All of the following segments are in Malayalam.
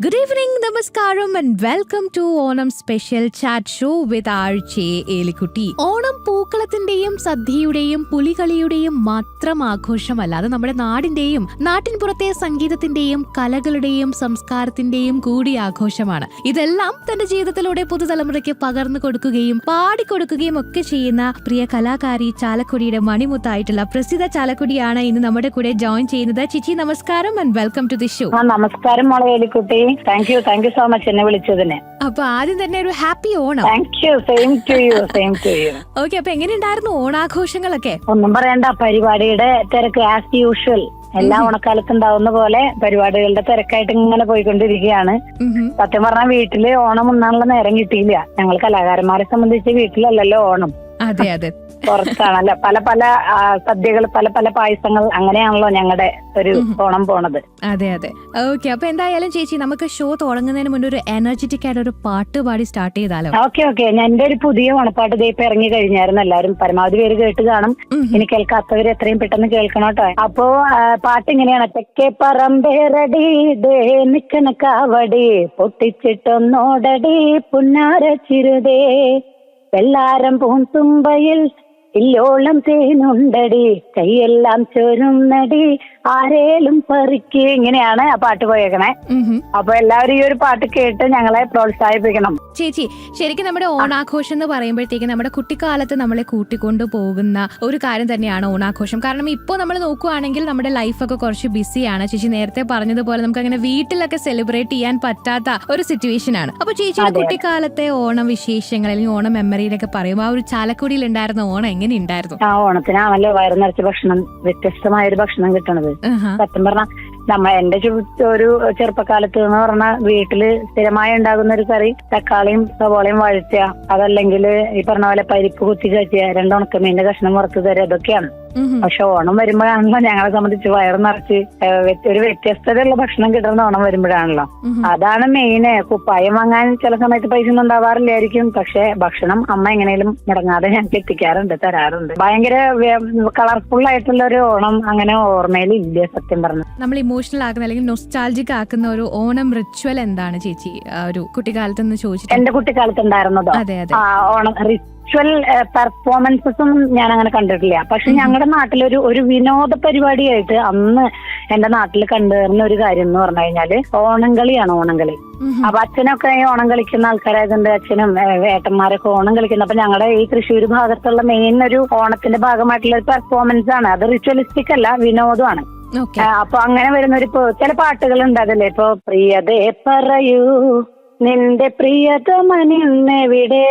Good evening, Namaskaram and welcome to Onam Special Chat Show with RJ Elikutty. Onam പൂക്കളത്തിന്റെയും സദ്യയുടെയും പുലികളിയുടെയും മാത്രം ആഘോഷമല്ല, അത് നമ്മുടെ നാടിന്റെയും നാട്ടിൻ പുറത്തെ സംഗീതത്തിന്റെയും കലകളുടെയും സംസ്കാരത്തിന്റെയും കൂടി ആഘോഷമാണ്. ഇതെല്ലാം തന്റെ ജീവിതത്തിലൂടെ പുതുതലമുറയ്ക്ക് പകർന്നു കൊടുക്കുകയും പാടിക്കൊടുക്കുകയും ഒക്കെ ചെയ്യുന്ന പ്രിയ കലാകാരി ചാലക്കുടിയുടെ മണിമുത്തായിട്ടുള്ള പ്രസിദ്ധ ചാലക്കുടിയാണ് ഇന്ന് നമ്മുടെ കൂടെ ജോയിൻ ചെയ്യുന്നത്. ചിച്ചി നമസ്കാരം and welcome to the show. നമസ്കാരം മോളെ Elikutty. Thank you so much എന്നെ വിളിച്ചതിന്. അപ്പൊ ആദ്യം തന്നെ ഒരു happy Onam. Thank you, same to you. Okay, അപ്പൊ എങ്ങനെയുണ്ടായിരുന്നു ഓണാഘോഷങ്ങളൊക്കെ? ഒന്നും പറയണ്ട, പരിപാടിയുടെ തിരക്ക് ആസ് യൂഷ്വൽ. എല്ലാ ഓണക്കാലത്ത് ഉണ്ടാവുന്ന പോലെ പരിപാടികളുടെ തിരക്കായിട്ട് ഇങ്ങനെ പോയിക്കൊണ്ടിരിക്കുകയാണ്. സത്യം പറഞ്ഞാൽ വീട്ടില് ഓണം ഉണ്ണാനുള്ള നേരം കിട്ടിയില്ല. ഞങ്ങൾ കലാകാരന്മാരെ സംബന്ധിച്ച് വീട്ടിലല്ലല്ലോ ഓണം, അതെ അതെ പുറത്താണല്ലോ. പല പല സദ്യകൾ, പല പല പായസങ്ങൾ, അങ്ങനെയാണല്ലോ ഞങ്ങളുടെ ഒരു ഓണം പോണത്. അതെ അതെ. ഓക്കെ, അപ്പൊ എന്തായാലും ചേച്ചി നമുക്ക് ഷോ തുടങ്ങുന്നതിന് മുന്നേ ഒരു എനർജറ്റിക് ആയിട്ട് ഒരു പാട്ട് പാടി സ്റ്റാർട്ട് ചെയ്താലോ? ഓക്കെ. എന്റെ ഒരു പുതിയ ഓണപ്പാട്ട് ഇപ്പൊ ഇറങ്ങി കഴിഞ്ഞായിരുന്നു. എല്ലാവരും പരമാവധി പേര് കേട്ട് കാണും. ഇനി കേൾക്കാത്തവര് എത്രയും പെട്ടെന്ന് കേൾക്കണം കേട്ടോ. അപ്പോ പാട്ട് ഇങ്ങനെയാണ്: തെക്കേ പറമ്പേറടി ദേ നിക്കണ കാവടി പൊട്ടിച്ചിട്ടൊന്നോടടി പുന്നാര ചിരുതേ വെള്ളാരം പൂന്തുമ്പയിൽ ഇല്ലോളം തേനുണ്ടടി കൈയെല്ലാം ചോരുന്നടി ആരേലും പറിക്ക്. ഇങ്ങനെയാണ് ആ പാട്ട് പോയേക്കണേ. അപ്പൊ എല്ലാവരും ഈ ഒരു പാട്ട് കേട്ട് ഞങ്ങളെ പ്രോത്സാഹിപ്പിക്കണം. ചേച്ചി, ശരിക്കും നമ്മുടെ ഓണാഘോഷം എന്ന് പറയുമ്പോഴത്തേക്ക് നമ്മുടെ കുട്ടിക്കാലത്ത് നമ്മളെ കൂട്ടിക്കൊണ്ടു പോകുന്ന ഒരു കാര്യം തന്നെയാണ് ഓണാഘോഷം. കാരണം ഇപ്പോൾ നമ്മൾ നോക്കുവാണെങ്കിൽ നമ്മുടെ ലൈഫൊക്കെ കുറച്ച് ബിസിയാണ്. ചേച്ചി നേരത്തെ പറഞ്ഞതുപോലെ നമുക്ക് അങ്ങനെ വീട്ടിലൊക്കെ സെലിബ്രേറ്റ് ചെയ്യാൻ പറ്റാത്ത ഒരു സിറ്റുവേഷൻ ആണ്. അപ്പൊ ചേച്ചിയുടെ കുട്ടിക്കാലത്തെ ഓണം വിശേഷങ്ങൾ അല്ലെങ്കിൽ ഓണം മെമ്മറിയിലൊക്കെ പറയുമ്പോൾ ആ ഒരു ചാലക്കുടിയിൽ ഉണ്ടായിരുന്ന ഓണം എങ്ങനെ ഉണ്ടായിരുന്നു? ആ ഓണത്തിനാണല്ലോ വയറ് നിറച്ച ഭക്ഷണം, വ്യത്യസ്തമായ ഒരു ഭക്ഷണം കിട്ടണത്. സത്യം പറഞ്ഞാൽ എന്റെ ഒരു ചെറുപ്പകാലത്ത് എന്ന് പറഞ്ഞാൽ വീട്ടില് സ്ഥിരമായി ഉണ്ടാകുന്ന ഒരു കറി തക്കാളിയും സവോളയും വഴറ്റുക, അതല്ലെങ്കിൽ ഈ പറഞ്ഞ പോലെ പരിപ്പ് കുത്തി കയറ്റുക, രണ്ടുണക്കമീന്റെ കഷ്ണം വറുത്ത് തരിക, ഇതൊക്കെയാണ്. പക്ഷെ ഓണം വരുമ്പോഴാണല്ലോ ഞങ്ങളെ സംബന്ധിച്ച് വയറ് നിറച്ച് ഒരു വ്യത്യസ്തതയുള്ള ഭക്ഷണം കിട്ടുന്ന ഓണം വരുമ്പോഴാണല്ലോ. അതാണ് മെയിന്. കുപ്പായം വാങ്ങാൻ ചില സമയത്ത് പൈസ ഒന്നും ഉണ്ടാവാറില്ലായിരിക്കും, പക്ഷെ ഭക്ഷണം അമ്മ എങ്ങനെയും മുടങ്ങാതെ ഞങ്ങൾക്ക് എത്തിക്കാറുണ്ട്, തരാറുണ്ട്. ഭയങ്കര കളർഫുൾ ആയിട്ടുള്ള ഒരു ഓണം അങ്ങനെ ഓർമ്മയിൽ ഇല്ല സത്യം പറഞ്ഞു. നമ്മൾ ഇമോഷണൽ ആക്കുന്ന അല്ലെങ്കിൽ നൊസ്റ്റാൾജിക് ആക്കുന്ന ഒരു ഓണം റിച്വൽ എന്താണ് ചേച്ചി ഒരു കുട്ടിക്കാലത്ത് നിന്ന് ചോദിച്ചിട്ട്? എന്റെ കുട്ടിക്കാലത്ത് ഉണ്ടായിരുന്നതോ? ഓണം റിച്വൽ പെർഫോമൻസസും ഞാൻ അങ്ങനെ കണ്ടിട്ടില്ല. പക്ഷെ ഞങ്ങളുടെ നാട്ടിലൊരു വിനോദ പരിപാടിയായിട്ട് അന്ന് എന്റെ നാട്ടിൽ കണ്ടുവരുന്ന ഒരു കാര്യം എന്ന് പറഞ്ഞു കഴിഞ്ഞാല് ഓണംകളിയാണ്. ഓണംകളി. അപ്പൊ അച്ഛനൊക്കെ ഓണം കളിക്കുന്ന ആൾക്കാരായതുകൊണ്ട് അച്ഛനും ഏട്ടന്മാരൊക്കെ ഓണം കളിക്കുന്ന. അപ്പൊ ഞങ്ങളുടെ ഈ തൃശ്ശൂർ ഭാഗത്തുള്ള മെയിൻ ഒരു ഓണത്തിന്റെ ഭാഗമായിട്ടുള്ള ഒരു പെർഫോമൻസ് ആണ്. അത് റിച്വലിസ്റ്റിക് അല്ല, വിനോദമാണ്. അപ്പൊ അങ്ങനെ വരുന്ന ചില പാട്ടുകൾ ഉണ്ട് അതല്ലേ. ഇപ്പൊ പ്രിയതേ പറയൂ നിന്റെ പ്രിയതമനിന്നെവിടെ,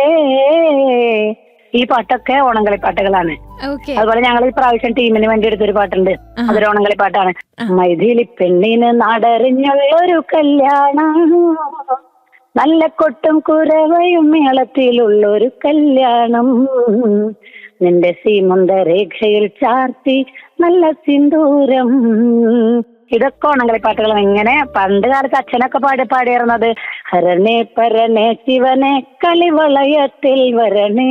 ഈ പാട്ടൊക്കെ ഓണംകളി പാട്ടുകളാണ്. അതുപോലെ ഞങ്ങൾ ഈ പ്രാവശ്യം ടീമിന് വേണ്ടി എടുത്തൊരു പാട്ടുണ്ട്, അതൊരു ഓണംകളി പാട്ടാണ്. മൈഥിലി പെണ്ണിന് നാടറിഞ്ഞുള്ളൊരു കല്യാണം, നല്ല കൊട്ടും കുരവയും മേളത്തിലുള്ളൊരു കല്യാണം, നിന്റെ സീമന്തരേഖയിൽ ചാർത്തി നല്ല സിന്ദൂരം. ഇതൊക്കെ ഓണംകളി പാട്ടുകൾ. ഇങ്ങനെ പണ്ട് കാലത്ത് അച്ഛനൊക്കെ പാടിയിരുന്നത് ഹരണേ പരണേ ശിവനെ കളിവളയത്തിൽ വരണേ,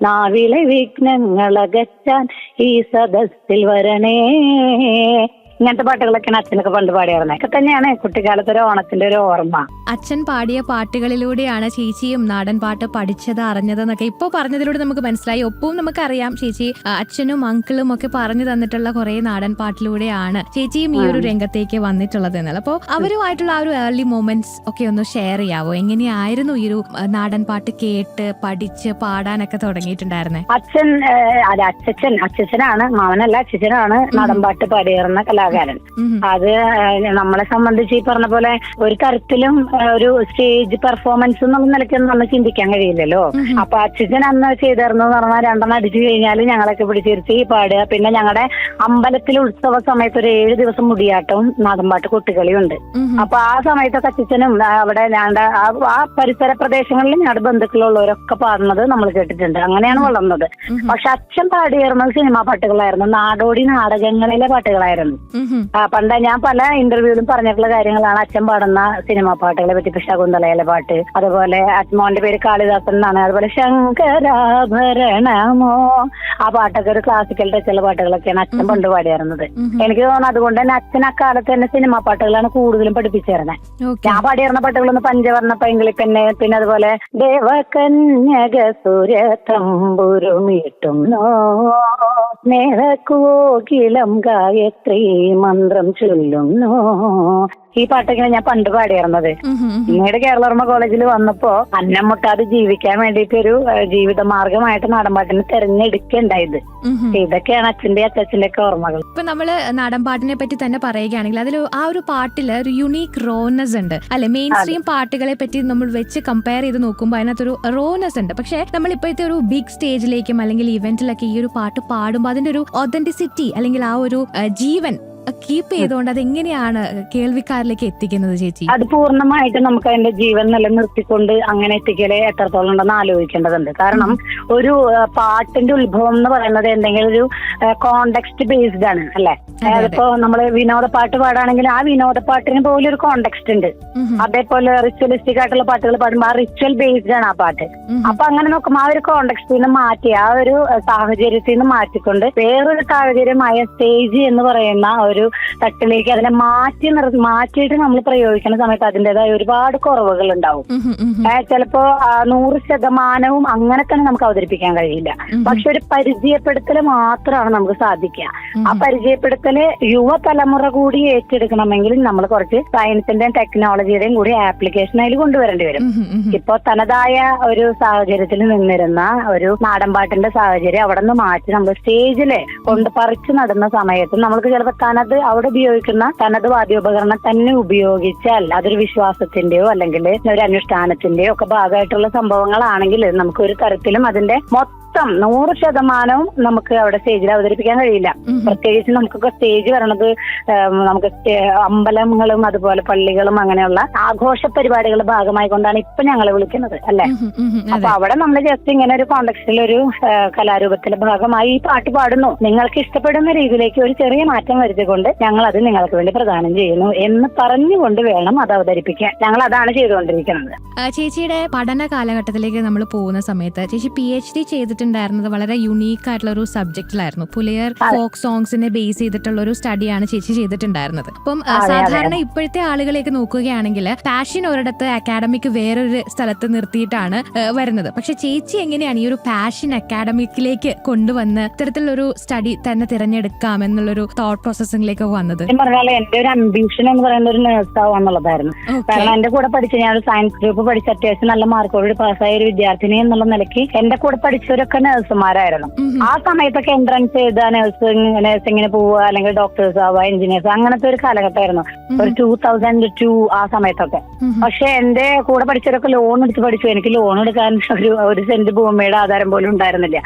നാവിലെ വിഘ്നങ്ങളകറ്റാൻ ഈ സദസ്സിൽ വരണേ. ഇങ്ങനത്തെ പാട്ടുകളൊക്കെയാണ് അച്ഛനൊക്കെ പണ്ട് പാടിയായിരുന്നത്. ഒക്കെ തന്നെയാണ് കുട്ടിക്കാലത്ത് ഒരു ഓണത്തിന്റെ ഒരു ഓർമ്മ. അച്ഛൻ പാടിയ പാട്ടുകളിലൂടെയാണ് ചേച്ചിയും നാടൻ പാട്ട് പഠിച്ചത്, അറിഞ്ഞതെന്നൊക്കെ ഇപ്പൊ പറഞ്ഞതിലൂടെ നമുക്ക് മനസ്സിലായി. ഒപ്പവും നമുക്കറിയാം ചേച്ചി അച്ഛനും അങ്കിളും ഒക്കെ പറഞ്ഞു തന്നിട്ടുള്ള കുറെ നാടൻ പാട്ടിലൂടെയാണ് ചേച്ചിയും ഈ ഒരു രംഗത്തേക്ക് വന്നിട്ടുള്ളത് എന്നുള്ള. അപ്പൊ അവരുമായിട്ടുള്ള ആ ഒരു ഏർലി മൊമെന്റ്സ് ഒക്കെ ഒന്ന് ഷെയർ ചെയ്യാവോ? എങ്ങനെയായിരുന്നു ഈ ഒരു നാടൻ പാട്ട് കേട്ട് പഠിച്ച് പാടാനൊക്കെ തുടങ്ങിയിട്ടുണ്ടായിരുന്നേ? അച്ഛനാണ്, മാമനല്ല, അച്ഛനാണ് നാടൻ പാട്ട് പാടിയിരുന്ന കലാകാരൻ. അത് നമ്മളെ സംബന്ധിച്ച് ഈ പറഞ്ഞ പോലെ ഒരു തരത്തിലും ഒരു സ്റ്റേജ് പെർഫോമൻസ് എന്നുള്ള നിലയ്ക്കൊന്നും നമ്മൾ ചിന്തിക്കാൻ കഴിയില്ലല്ലോ. അപ്പൊ അച്ഛൻ അന്ന് ചെയ്തിരുന്നു എന്ന് പറഞ്ഞാൽ രണ്ടെണ്ണം അടിച്ചു കഴിഞ്ഞാൽ ഞങ്ങളൊക്കെ പിടിച്ചിരുത്തി പാടുക. പിന്നെ ഞങ്ങളുടെ അമ്പലത്തിലെ ഉത്സവ സമയത്ത് ഒരു 7 ദിവസം മുടിയാട്ടവും നാടൻപാട്ട് കുട്ടികളിയുണ്ട്. അപ്പൊ ആ സമയത്തൊക്കെ അച്ഛനും അവിടെ ഞങ്ങളുടെ ആ പരിസര പ്രദേശങ്ങളിൽ ഞങ്ങളുടെ ബന്ധുക്കളുള്ളവരൊക്കെ പാടുന്നത് നമ്മൾ കേട്ടിട്ടുണ്ട്. അങ്ങനെയാണ് വളർന്നത്. പക്ഷെ അച്ഛൻ പാടിയിരുന്നത് സിനിമാ പാട്ടുകളായിരുന്നു, നാടോടി നാടകങ്ങളിലെ പാട്ടുകളായിരുന്നു. പണ്ട് ഞാൻ പല ഇന്റർവ്യൂവിലും പറഞ്ഞിട്ടുള്ള കാര്യങ്ങളാണ്. അച്ഛൻ പാടുന്ന സിനിമാ പാട്ടുകളെ പറ്റി, ഇപ്പൊ ശകുന്തളയിലെ പാട്ട്, അതുപോലെ മോന്റെ പേര് കാളിദാസൻ എന്നാണ്, അതുപോലെ ശങ്കരാഭരണമോ, ആ പാട്ടൊക്കെ ഒരു ക്ലാസിക്കൽ ടച്ചുള്ള പാട്ടുകളൊക്കെയാണ് അച്ഛൻ പണ്ട് പാടിയിരുന്നത്. എനിക്ക് തോന്നുന്നു അതുകൊണ്ട് തന്നെ അച്ഛൻ അക്കാലത്ത് തന്നെ സിനിമാ പാട്ടുകളാണ് കൂടുതലും പഠിപ്പിച്ചിരുന്നത്. ഞാൻ പാടിയിരുന്ന പാട്ടുകളൊന്ന് പഞ്ചവർണ്ണ പൈങ്കിളിപ്പെന്നെ, പിന്നെ അതുപോലെ ദേവകന്യക സുരതമ്പുരുമീട്ടും സ്നേഹക്കോകിലം ഗായത്രി മന്ത്രം ചൊല്ലുന്നു, ഈ പാട്ടൊക്കെയാണ് ഞാൻ പണ്ട് പാടിയിരുന്നത്. പിന്നീട് കേരളവർമ്മ കോളേജിൽ വന്നപ്പോ അന്നം മുട്ടാതെ ജീവിക്കാൻ വേണ്ടിയിട്ട് ഒരു ജീവിത മാർഗമായിട്ട് നാടൻപാട്ടിനെ തെരഞ്ഞെടുക്കേണ്ടായത്. ഇതൊക്കെയാണ് അച്ഛന്റെ അച്ഛന്റെ ഒക്കെ ഓർമ്മകൾ. ഇപ്പൊ നമ്മള് നാടൻപാട്ടിനെ പറ്റി തന്നെ പറയുകയാണെങ്കിൽ അതിൽ ആ ഒരു പാട്ടില് ഒരു യുണീക്ക് റോനെസ് ഉണ്ട് അല്ലെ. മെയിൻ സ്ട്രീം പാട്ടുകളെ പറ്റി നമ്മൾ വെച്ച് കമ്പയർ ചെയ്ത് നോക്കുമ്പോൾ അതിനകത്തൊരു റോനെസ് ഉണ്ട്. പക്ഷെ നമ്മൾ ഇപ്പോഴത്തെ ഒരു ബിഗ് സ്റ്റേജിലേക്കും അല്ലെങ്കിൽ ഇവന്റിലൊക്കെ ഈ ഒരു പാട്ട് പാടുമ്പോൾ അതിന്റെ ഒരു ഒതന്റിസിറ്റി അല്ലെങ്കിൽ ആ ഒരു ജീവൻ കീപ്പ് ചെയ്തുകൊണ്ട് അതെങ്ങനെയാണ് കേൾവിക്കാരിലേക്ക് എത്തിക്കുന്നത് ചേച്ചി? അത് പൂർണ്ണമായിട്ട് നമുക്ക് അതിന്റെ ജീവൻ നിലനിർത്തിക്കൊണ്ട് അങ്ങനെ എത്തിക്കല് എത്രത്തോളം ഉണ്ടെന്ന് ആലോചിക്കേണ്ടതുണ്ട്. കാരണം ഒരു പാട്ടിന്റെ ഉത്ഭവം എന്ന് പറയുന്നത് എന്തെങ്കിലും ഒരു കോണ്ടെക്സ്റ്റ് ബേസ്ഡ് ആണ് അല്ലെ. അതിപ്പോ നമ്മള് വിനോദപ്പാട്ട് പാടാണെങ്കിൽ ആ വിനോദപ്പാട്ടിന് പോലും ഒരു കോണ്ടെക്സ്റ്റ് ഉണ്ട്. അതേപോലെ റിച്വലിസ്റ്റിക് ആയിട്ടുള്ള പാട്ടുകൾ പാടുമ്പോൾ ആ റിച്വൽ ബേസ്ഡ് ആണ് ആ പാട്ട്. അപ്പൊ അങ്ങനെ നോക്കുമ്പോൾ ആ ഒരു കോണ്ടെക്സ്റ്റിൽ നിന്ന് മാറ്റി, ആ ഒരു സാഹചര്യത്തിൽ നിന്ന് മാറ്റിക്കൊണ്ട് വേറൊരു സാഹചര്യമായ സ്റ്റേജ് എന്ന് പറയുന്ന ഒരു തട്ടിലേക്ക് അതിനെ മാറ്റിയിട്ട് നമ്മൾ പ്രയോഗിക്കുന്ന സമയത്ത് അതിൻ്റെതായ ഒരുപാട് കുറവുകൾ ഉണ്ടാവും. ചിലപ്പോ 100% അങ്ങനെ തന്നെ നമുക്ക് അവതരിപ്പിക്കാൻ കഴിയില്ല. പക്ഷെ ഒരു പരിചയപ്പെടുത്തല് മാത്രമാണ് നമുക്ക് സാധിക്കുക. ആ പരിചയപ്പെടുത്തല് യുവതലമുറ കൂടി ഏറ്റെടുക്കണമെങ്കിൽ നമ്മൾ കുറച്ച് സയൻസിന്റെയും ടെക്നോളജിയുടെയും കൂടി ആപ്ലിക്കേഷൻ അതിൽ കൊണ്ടുവരേണ്ടി വരും. ഇപ്പൊ തനതായ ഒരു സാഹചര്യത്തിൽ നിന്നിരുന്ന ഒരു നാടൻപാട്ടിന്റെ സാഹചര്യം അവിടെ നിന്ന് മാറ്റി നമ്മൾ സ്റ്റേജില് കൊണ്ട് പറിച്ചു നടുന്ന സമയത്ത് നമ്മൾക്ക് ചിലപ്പോൾ അവിടെ ഉപയോഗിക്കുന്ന തനത് വാദ്യോപകരണം തന്നെ ഉപയോഗിച്ചാൽ അതൊരു വിശ്വാസത്തിന്റെയോ അല്ലെങ്കിൽ ഒരു അനുഷ്ഠാനത്തിന്റെയോ ഒക്കെ ഭാഗമായിട്ടുള്ള സംഭവങ്ങളാണെങ്കിൽ നമുക്ക് ഒരു തരത്തിലും അതിന്റെ 100% നമുക്ക് അവിടെ സ്റ്റേജിൽ അവതരിപ്പിക്കാൻ കഴിയില്ല. പ്രത്യേകിച്ച് നമുക്കൊക്കെ സ്റ്റേജ് വരണത് നമുക്ക് അമ്പലങ്ങളും അതുപോലെ പള്ളികളും അങ്ങനെയുള്ള ആഘോഷ പരിപാടികളുടെ ഭാഗമായി കൊണ്ടാണ് ഇപ്പൊ ഞങ്ങളെ വിളിക്കുന്നത് അല്ലെ. അപ്പൊ അവിടെ നമ്മൾ ജസ്റ്റ് ഇങ്ങനെ ഒരു കോണ്ടെക്സ്റ്റിൽ ഒരു കലാരൂപത്തിന്റെ ഭാഗമായി ഈ പാട്ട് പാടുന്നു, നിങ്ങൾക്ക് ഇഷ്ടപ്പെടുന്ന രീതിയിലേക്ക് ഒരു ചെറിയ മാറ്റം വരുത്തിക്കൊണ്ട് ഞങ്ങൾ അത് നിങ്ങൾക്ക് വേണ്ടി പ്രദാനം ചെയ്യുന്നു എന്ന് പറഞ്ഞുകൊണ്ട് വേണം അത് അവതരിപ്പിക്കാൻ. ഞങ്ങൾ അതാണ് ചെയ്തുകൊണ്ടിരിക്കുന്നത്. ചേച്ചിയുടെ പഠന കാലഘട്ടത്തിലേക്ക് നമ്മൾ പോകുന്ന സമയത്ത് ചേച്ചി PhD ചെയ്തിട്ടുണ്ടായിരുന്നത് വളരെ യുണീക്ക് ആയിട്ടുള്ള ഒരു സബ്ജക്റ്റിലായിരുന്നു. പുലയർ ഫോക്ക് സോങ്സിനെ ബേസ് ചെയ്തിട്ടുള്ള ഒരു സ്റ്റഡിയാണ് ചേച്ചി ചെയ്തിട്ടുണ്ടായിരുന്നത്. അപ്പം സാധാരണ ഇപ്പോഴത്തെ ആളുകളെയൊക്കെ നോക്കുകയാണെങ്കിൽ പാഷൻ ഒരിടത്ത് അക്കാഡമിക് വേറൊരു സ്ഥലത്ത് നിർത്തിയിട്ടാണ് വരുന്നത്. പക്ഷെ ചേച്ചി എങ്ങനെയാണ് ഈ ഒരു പാഷൻ അക്കാഡമിക്കിലേക്ക് കൊണ്ടുവന്ന് ഇത്തരത്തിലൊരു സ്റ്റഡി തന്നെ തിരഞ്ഞെടുക്കാം എന്നുള്ളൊരു തോട്ട് പ്രോസസ്സിംഗിലേക്ക് വന്നത്? പറഞ്ഞാൽ എന്റെ ഒരു അംബിഷൻ എന്ന് പറയുന്ന ഒരു നേഴ്സ് ആവാന്നുള്ളതായിരുന്നു. കാരണം എന്റെ കൂടെ പഠിച്ച ഞാൻ ഒരു സയൻസ് ഗ്രൂപ്പ് പഠിച്ച അത്യാവശ്യം നല്ല മാർക്കോട് പാസ്സായ ഒരു വിദ്യാർത്ഥിനി എന്നുള്ള നിലയ്ക്ക് എന്റെ കൂടെ പഠിച്ചവരൊക്കെ നഴ്സുമാരായിരുന്നു. ആ സമയത്തൊക്കെ എൻട്രൻസ് ചെയ്ത നഴ്സിങ്ങിന് പോവുക അല്ലെങ്കിൽ ഡോക്ടേഴ്സ് ആവുക, എഞ്ചിനീയേഴ്സ്, അങ്ങനത്തെ ഒരു കാലഘട്ടമായിരുന്നു ഒരു 2002 ആ സമയത്തൊക്കെ. പക്ഷെ എന്റെ കൂടെ പഠിച്ചവരൊക്കെ ലോൺ എടുത്ത് പഠിച്ചു. എനിക്ക് ലോൺ എടുക്കാൻ ഒരു സെന്റ് ഭൂമിയുടെ ആധാരം പോലും ഉണ്ടായിരുന്നില്ല.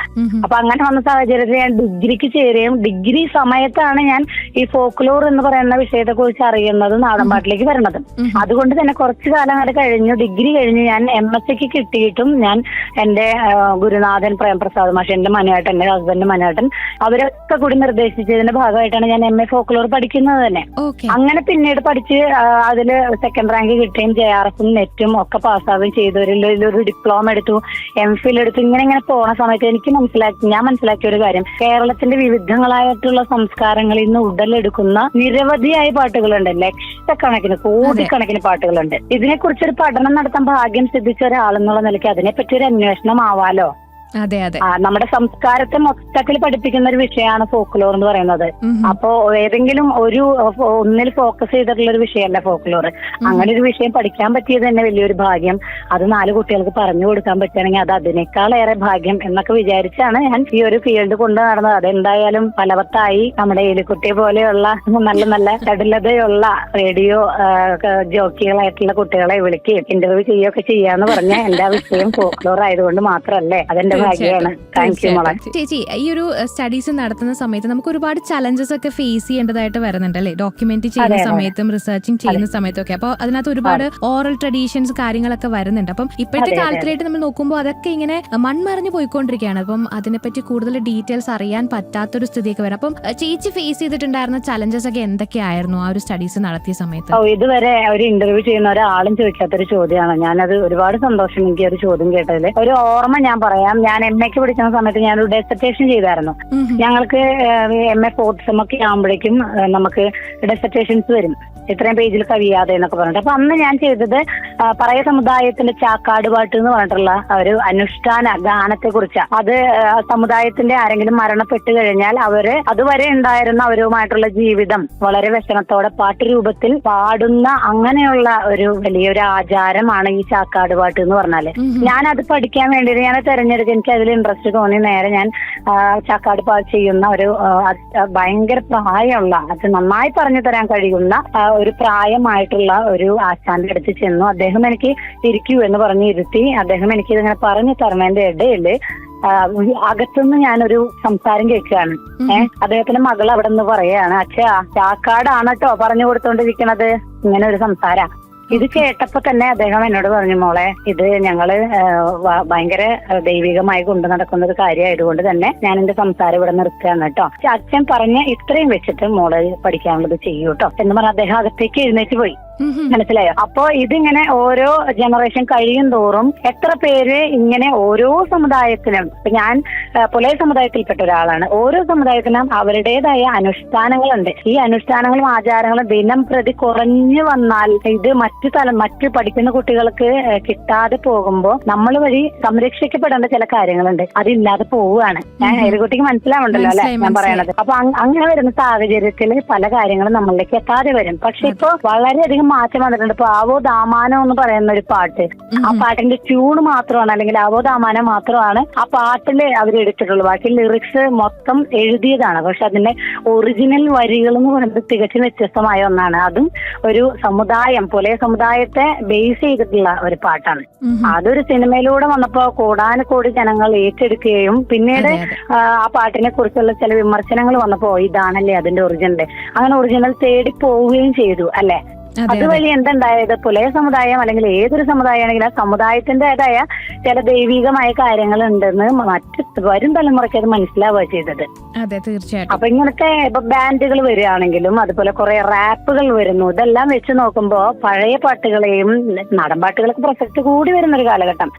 അപ്പൊ അങ്ങനെ വന്ന സാഹചര്യത്തിൽ ഞാൻ ഡിഗ്രിക്ക് ചേരുകയും ഡിഗ്രി സമയത്താണ് ഞാൻ ഈ ഫോക്ലോർ എന്ന് പറയുന്ന വിഷയത്തെ കുറിച്ച് അറിയുന്നത്, നാടൻപാട്ടിലേക്ക് വരുന്നത്. അതുകൊണ്ട് തന്നെ കുറച്ചു കാലം അത് കഴിഞ്ഞു, ഡിഗ്രി കഴിഞ്ഞ് ഞാൻ MSc കിട്ടിയിട്ടും ഞാൻ എന്റെ ഗുരുനാഥൻ പ്രേംപ്രസാദ് മാഷ്, എന്റെ മനുവേട്ടൻ, എന്റെ ഹസ്ബൻഡ് മനുവേട്ടൻ, അവരൊക്കെ കൂടി നിർദ്ദേശിച്ചതിന്റെ ഭാഗമായിട്ടാണ് ഞാൻ MA ഫോക്ലോർ പഠിക്കുന്നത് തന്നെ. അങ്ങനെ പിന്നീട് പഠിച്ച് അതില് സെക്കൻഡ് റാങ്ക് കിട്ടുകയും JRFും നെറ്റും ഒക്കെ പാസ്സാവുകയും ചെയ്തു. ഒരു ഡിപ്ലോമ എടുത്തു, MPhil എടുത്തു. ഇങ്ങനെ പോണ സമയത്ത് ഞാൻ മനസ്സിലാക്കിയ ഒരു കാര്യം, കേരളത്തിന്റെ വിവിധങ്ങളായിട്ടുള്ള സംസ്കാരങ്ങളിൽ നിന്ന് ഉടലെടുക്കുന്ന നിരവധിയായ പാട്ടുകളുണ്ട്. ലക്ഷക്കണക്കിന് കോടിക്കണക്കിന് പാട്ടുകളുണ്ട്. ഇതിനെക്കുറിച്ചൊരു പഠനം നടത്താൻ ഭാഗ്യം സിദ്ധിച്ച ഒരാളെന്നുള്ള നിലയ്ക്ക് അതിനെപ്പറ്റി ഒരു അന്വേഷണം ആവാലോ. അതെ അതെ, നമ്മുടെ സംസ്കാരത്തെ മൊത്തത്തിൽ പഠിപ്പിക്കുന്ന ഒരു വിഷയമാണ് ഫോക്ലോർ എന്ന് പറയുന്നത്. അപ്പോ ഏതെങ്കിലും ഒന്നിൽ ഫോക്കസ് ചെയ്തിട്ടുള്ള ഒരു വിഷയമല്ല ഫോക്ലോർ. അങ്ങനെ ഒരു വിഷയം പഠിക്കാൻ പറ്റിയത് തന്നെ വലിയൊരു ഭാഗ്യം. അത് 4 കുട്ടികൾക്ക് പറഞ്ഞു കൊടുക്കാൻ പറ്റുകയാണെങ്കിൽ അത് അതിനേക്കാളേറെ ഭാഗ്യം എന്നൊക്കെ വിചാരിച്ചാണ് ഞാൻ ഈ ഒരു ഫീൽഡ് കൊണ്ടു നടന്നത്. അതെന്തായാലും ഫലവത്തായി. നമ്മുടെ ഏലിക്കുട്ടിയെ പോലെയുള്ള നല്ല നല്ല ചടുലതയുള്ള റേഡിയോ ജോക്കികളായിട്ടുള്ള കുട്ടികളെ വിളിക്കുകയും ഇന്റർവ്യൂ ചെയ്യുകയൊക്കെ ചെയ്യാന്ന് പറഞ്ഞ എന്റെ വിഷയം ഫോക്ലോർ ആയതുകൊണ്ട് മാത്രമല്ലേ. അതെന്റെ ഭാഗ്യമാണ്. താങ്ക് യു മോളെ. ചേച്ചി, ഈ ഒരു സ്റ്റഡീസ് നടത്തുന്ന സമയത്ത് നമുക്ക് ഒരുപാട് ചലഞ്ചസ് ഒക്കെ ഫേസ് ചെയ്യേണ്ടതായിട്ട് വരുന്നുണ്ട് അല്ലേ? ഡോക്യുമെന്റ് ചെയ്യുന്ന സമയത്തും റിസർച്ചിങ് ചെയ്യുന്ന സമയത്തും ഒക്കെ. അപ്പോൾ അതിനകത്ത് ഒരുപാട് ഓറൽ ട്രഡീഷൻസ് കാര്യങ്ങളൊക്കെ വരുന്നുണ്ട്. അപ്പം ഇപ്പോഴത്തെ കാലത്തിലായിട്ട് നമ്മൾ നോക്കുമ്പോൾ അതൊക്കെ ഇങ്ങനെ മൺമറിഞ്ഞു പോയിക്കൊണ്ടിരിക്കുകയാണ്. അപ്പം അതിനെപ്പറ്റി കൂടുതൽ ഡീറ്റെയിൽസ് അറിയാൻ പറ്റാത്തൊരു സ്ഥിതിയൊക്കെ വരും. അപ്പം ചേച്ചി ഫേസ് ചെയ്തിട്ടുണ്ടായിരുന്ന ചലഞ്ചസ് ഒക്കെ എന്തൊക്കെയായിരുന്നു ആ ഒരു സ്റ്റഡീസ് നടത്തിയ സമയത്ത്? ഇതുവരെ ഒരു ഇന്റർവ്യൂ ചെയ്യുന്ന ഒരാളും ചോദിക്കാത്തൊരു ചോദ്യമാണ്. ഞാനത് ഒരുപാട് സന്തോഷം എനിക്ക് ഒരു ചോദ്യം കേട്ടതിൽ. ഒരു ഓർമ്മ ഞാൻ പറയാം. ഞാൻ MA-ക്ക് പഠിക്കുന്ന സമയത്ത് ഞാനൊരു ഡെസർട്ടേഷൻ ചെയ്തായിരുന്നു. ഞങ്ങൾക്ക് MA 4th സെം ഒക്കെ ആകുമ്പോഴേക്കും നമുക്ക് ഡെസർട്ടേഷൻസ് വരും, ഇത്രയും പേജിൽ കവിയാതെ എന്നൊക്കെ പറഞ്ഞിട്ട്. അപ്പൊ അന്ന് ഞാൻ ചെയ്തത് പറയ സമുദായത്തിന്റെ ചാക്കാട് പാട്ട് എന്ന് പറഞ്ഞിട്ടുള്ള ഒരു അനുഷ്ഠാന ഗാനത്തെ കുറിച്ചാണ്. അത് സമുദായത്തിന്റെ ആരെങ്കിലും മരണപ്പെട്ട് കഴിഞ്ഞാൽ അവര് അതുവരെ ഉണ്ടായിരുന്ന അവരുമായിട്ടുള്ള ജീവിതം വളരെ വ്യസനത്തോടെ പാട്ട് രൂപത്തിൽ പാടുന്ന അങ്ങനെയുള്ള ഒരു വലിയൊരു ആചാരമാണ് ഈ ചാക്കാട് പാട്ട് എന്ന് പറഞ്ഞാല്. ഞാനത് പഠിക്കാൻ വേണ്ടിയിട്ട് ഞാൻ തെരഞ്ഞെടുത്ത് എനിക്ക് അതിൽ ഇൻട്രസ്റ്റ് തോന്നി. നേരെ ഞാൻ ചാക്കാട് പാട്ട് ചെയ്യുന്ന ഒരു ഭയങ്കര പ്രായമുള്ള, അത് നന്നായി പറഞ്ഞു തരാൻ കഴിയുന്ന ഒരു പ്രായമായിട്ടുള്ള ഒരു ആശാന്റെ അടുത്ത് ചെന്നു. അദ്ദേഹം എനിക്ക് ഇരിക്കൂ എന്ന് പറഞ്ഞ് ഇരുത്തി. അദ്ദേഹം എനിക്ക് ഇതിങ്ങനെ പറഞ്ഞു തരണതിന്റെ ഇടയിൽ അകത്തുനിന്ന് ഞാനൊരു സംസാരം കേൾക്കുകയാണ്. അദ്ദേഹത്തിന്റെ മകൾ അവിടെ നിന്ന് പറയാണ്, അച്ഛാ ചാക്കാടാണ് കേട്ടോ പറഞ്ഞു കൊടുത്തോണ്ടിരിക്കണത്. ഇങ്ങനെ ഒരു സംസാരം. ഇത് കേട്ടപ്പോ തന്നെ അദ്ദേഹം എന്നോട് പറഞ്ഞു, മോളെ ഇത് ഞങ്ങള് ഭയങ്കര ദൈവികമായി കൊണ്ടു നടക്കുന്ന ഒരു കാര്യമായതുകൊണ്ട് തന്നെ ഞാൻ എന്റെ സംസാരം ഇവിടെ നിർത്തുകയാണ് കേട്ടോ. അച്ഛൻ പറഞ്ഞ ഇത്രയും വെച്ചിട്ട് മോള് പഠിക്കാനുള്ളത് ചെയ്യൂ കേട്ടോ എന്ന് പറഞ്ഞ അദ്ദേഹം അകത്തേക്ക് എഴുന്നേറ്റ് പോയി. മനസ്സിലായോ? അപ്പോ ഇതിങ്ങനെ ഓരോ ജനറേഷൻ കഴിയും തോറും എത്ര പേര് ഇങ്ങനെ ഓരോ സമുദായത്തിനും, ഇപ്പൊ ഞാൻ പുലയ സമുദായത്തിൽപ്പെട്ട ഒരാളാണ്, ഓരോ സമുദായത്തിനും അവരുടേതായ അനുഷ്ഠാനങ്ങളുണ്ട്. ഈ അനുഷ്ഠാനങ്ങളും ആചാരങ്ങളും ദിനം പ്രതി കുറഞ്ഞു വന്നാൽ ഇത് മറ്റു പഠിക്കുന്ന കുട്ടികൾക്ക് കിട്ടാതെ പോകുമ്പോൾ നമ്മൾ വഴി സംരക്ഷിക്കപ്പെടേണ്ട ചില കാര്യങ്ങളുണ്ട്, അതില്ലാതെ പോവുകയാണ്. കുട്ടിക്ക് മനസ്സിലാവുണ്ടല്ലോ അല്ലെ ഞാൻ പറയണത്? അപ്പൊ അങ്ങനെ വരുന്ന സാഹചര്യത്തിൽ പല കാര്യങ്ങളും നമ്മളിലേക്ക് എത്താതെ വരും. പക്ഷെ ഇപ്പൊ വളരെയധികം മാറ്റം വന്നിട്ടുണ്ട്. ഇപ്പൊ ആവോ ദാമാനം എന്ന് പറയുന്ന ഒരു പാട്ട്, ആ പാട്ടിന്റെ ട്യൂൺ മാത്രമാണ്, അല്ലെങ്കിൽ ആവോ ദാമാനം മാത്രമാണ് ആ പാട്ടില് അവർ എടുത്തിട്ടുള്ളൂ. ബാക്കി ലിറിക്സ് മൊത്തം എഴുതിയതാണ്. പക്ഷെ അതിന്റെ ഒറിജിനൽ വരികൾ എന്ന് പറയുന്നത് തികച്ചും വ്യത്യസ്തമായ ഒന്നാണ്. അതും ഒരു സമുദായം, പുലയ സമുദായത്തെ ബേസ് ചെയ്തിട്ടുള്ള ഒരു പാട്ടാണ്. അതൊരു സിനിമയിലൂടെ വന്നപ്പോ കോടാനുകോടി ജനങ്ങൾ ഏറ്റെടുക്കുകയും പിന്നീട് ആ പാട്ടിനെ കുറിച്ചുള്ള ചില വിമർശനങ്ങൾ വന്നപ്പോ ഇതാണല്ലേ അതിന്റെ ഒറിജിനൽ, അങ്ങനെ ഒറിജിനൽ തേടി പോവുകയും ചെയ്തു അല്ലെ. അതുവഴി എന്തുണ്ടായത്? പുലയ സമുദായം അല്ലെങ്കിൽ ഏതൊരു സമുദായമാണെങ്കിലും ആ സമുദായത്തിന്റേതായ ചില ദൈവികമായ കാര്യങ്ങൾ ഉണ്ടെന്ന് വരും തലമുറയ്ക്ക് അത് മനസ്സിലാവുക ചെയ്തത്. അതെ, തീർച്ചയായിട്ടും. അപ്പൊ ഇങ്ങനത്തെ ഇപ്പൊ ബാൻഡുകൾ വരികയാണെങ്കിലും അതുപോലെ കുറെ റാപ്പുകൾ വരുന്നു. ഇതെല്ലാം വെച്ച് നോക്കുമ്പോ പഴയ പാട്ടുകളെയും നാടൻ പാട്ടുകളൊക്കെ പ്രസക്തി കൂടി വരുന്ന ഒരു കാലഘട്ടം.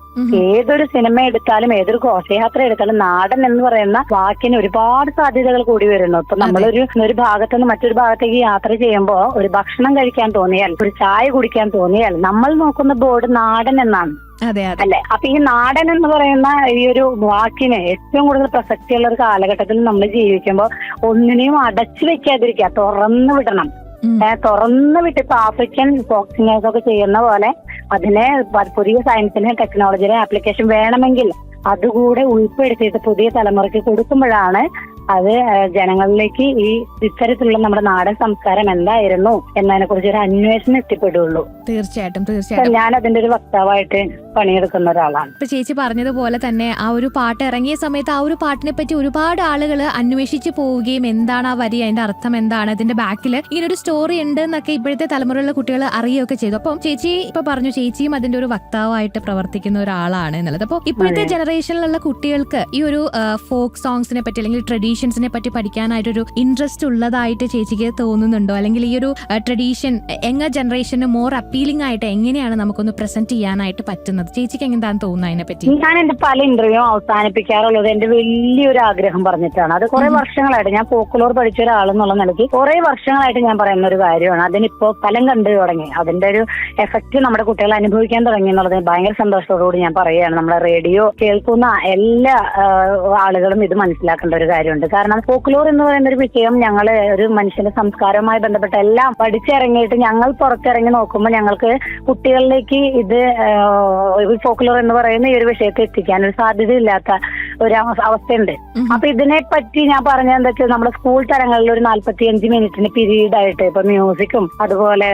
ഏതൊരു സിനിമ എടുത്താലും ഏതൊരു ഘോഷയാത്ര എടുത്താലും നാടൻ എന്ന് പറയുന്ന വാക്കിന് ഒരുപാട് സാധ്യതകൾ കൂടി വരുന്നു. ഇപ്പൊ നമ്മളൊരു ഭാഗത്തുനിന്ന് മറ്റൊരു ഭാഗത്തേക്ക് യാത്ര ചെയ്യുമ്പോ ഒരു ഭക്ഷണം കഴിക്കാൻ തോന്നിയാൽ, ഒരു ചായ കുടിക്കാൻ തോന്നിയാൽ നമ്മൾ നോക്കുന്ന ബോർഡ് നാടൻ എന്നാണ് അല്ലെ. അപ്പൊ ഈ നാടൻ എന്ന് പറയുന്ന ഈ ഒരു വാക്കിന് ഏറ്റവും കൂടുതൽ പ്രസക്തിയുള്ള ഒരു കാലഘട്ടത്തിൽ നമ്മൾ ജീവിക്കുമ്പോൾ ഒന്നിനെയും അടച്ചു വെക്കാതിരിക്കുക, തുറന്നു വിടണം. തുറന്നു വിട്ട് ഇപ്പൊ ആഫ്രിക്കൻ ഫോക്ക് സിംഗേഴ്സ് ഒക്കെ ചെയ്യുന്ന പോലെ അതിനെ പുതിയ സയൻസിന് ടെക്നോളജിയുടെ ആപ്ലിക്കേഷൻ വേണമെങ്കിൽ അതുകൂടെ ഉൾപ്പെടുത്തിയിട്ട് പുതിയ തലമുറയ്ക്ക് കൊടുക്കുമ്പോഴാണ് അത് ജനങ്ങളിലേക്ക് ഈ ഇത്തരത്തിലുള്ള നമ്മുടെ നാടൻ സംസ്കാരം എന്തായിരുന്നു എന്നതിനെ കുറിച്ച് ഒരു അന്വേഷണം എത്തിപ്പെടുള്ളൂ. തീർച്ചയായിട്ടും തീർച്ചയായിട്ടും. ഞാൻ അതിന്റെ ഒരു വക്താവായിട്ട് പണിയെടുക്കുന്ന ഒരാളാണ്. ഇപ്പൊ ചേച്ചി പറഞ്ഞതുപോലെ തന്നെ ആ ഒരു പാട്ട് ഇറങ്ങിയ സമയത്ത് ആ ഒരു പാട്ടിനെ പറ്റി ഒരുപാട് ആളുകൾ അന്വേഷിച്ച് പോവുകയും എന്താണ് ആ വരി, അതിന്റെ അർത്ഥം എന്താണ്, അതിന്റെ ബാക്കിൽ ഇങ്ങനെ ഒരു സ്റ്റോറി ഉണ്ട് എന്നൊക്കെ ഇപ്പോഴത്തെ തലമുറയിലുള്ള കുട്ടികൾ അറിയുകയൊക്കെ ചെയ്തു. അപ്പം ചേച്ചി ഇപ്പൊ പറഞ്ഞു ചേച്ചിയും അതിന്റെ ഒരു വക്താവായിട്ട് പ്രവർത്തിക്കുന്ന ഒരാളാണ് എന്നുള്ളത്. അപ്പോൾ ഇപ്പോഴത്തെ ജനറേഷനിലുള്ള കുട്ടികൾക്ക് ഈ ഒരു ഫോക്ക് സോങ്സിനെ പറ്റി അല്ലെങ്കിൽ ട്രഡീഷൻസിനെ പറ്റി പഠിക്കാനായിട്ടൊരു ഇൻട്രസ്റ്റ് ഉള്ളതായിട്ട് ചേച്ചിക്ക് തോന്നുന്നുണ്ടോ? അല്ലെങ്കിൽ ഈ ഒരു ട്രഡീഷൻ യങ്ങർ ജനറേഷന് മോർ അപ്പീലിംഗ് ആയിട്ട് എങ്ങനെയാണ് നമുക്കൊന്ന് പ്രസന്റ് ചെയ്യാനായിട്ട് പറ്റുന്നത്? ചേച്ചിക്ക് എങ്ങനെയാണ് തോന്നുന്നത് അതിനെ പറ്റി? ഞാൻ എന്റെ പല ഇന്റർവ്യൂ അവസാനിപ്പിക്കാറുള്ളത് എന്റെ വലിയൊരു ആഗ്രഹം പറഞ്ഞിട്ടാണ്. അത് കുറെ വർഷങ്ങളായിട്ട് ഞാൻ ഫോക്ലോർ പഠിച്ച ഒരാളെന്നുള്ള നിലയ്ക്ക് കുറെ വർഷങ്ങളായിട്ട് ഞാൻ പറയുന്ന ഒരു കാര്യമാണ്. അതിനിപ്പോ ഫലം കണ്ടു തുടങ്ങി, അതിന്റെ ഒരു എഫക്ട് നമ്മുടെ കുട്ടികൾ അനുഭവിക്കാൻ തുടങ്ങി എന്നുള്ളത് ഭയങ്കര സന്തോഷത്തോടുകൂടി ഞാൻ പറയുകയാണ്. നമ്മുടെ റേഡിയോ കേൾക്കുന്ന എല്ലാ ആളുകളും ഇത് മനസ്സിലാക്കേണ്ട ഒരു കാര്യമുണ്ട്. തോന്നിയിട്ടുണ്ട്. കാരണം ഫോക്ലോർ എന്ന് പറയുന്ന ഒരു വിഷയം ഞങ്ങൾ ഒരു മനുഷ്യന്റെ സംസ്കാരവുമായി ബന്ധപ്പെട്ട എല്ലാം പഠിച്ചിറങ്ങിയിട്ട് ഞങ്ങൾ പുറത്തിറങ്ങി നോക്കുമ്പോൾ ഞങ്ങൾക്ക് കുട്ടികളിലേക്ക് ഇത് ഫോക്ലോർ എന്ന് പറയുന്ന ഈ ഒരു വിഷയത്തെ എത്തിക്കാൻ ഒരു സാധ്യതയില്ലാത്ത ഒരു അവസ്ഥയുണ്ട്. അപ്പൊ ഇതിനെ പറ്റി ഞാൻ പറഞ്ഞത് എന്താ വെച്ചാൽ നമ്മുടെ സ്കൂൾ തലങ്ങളിൽ ഒരു 45 മിനിറ്റിന് പീരീഡ് ആയിട്ട് ഇപ്പൊ മ്യൂസിക്കും അതുപോലെ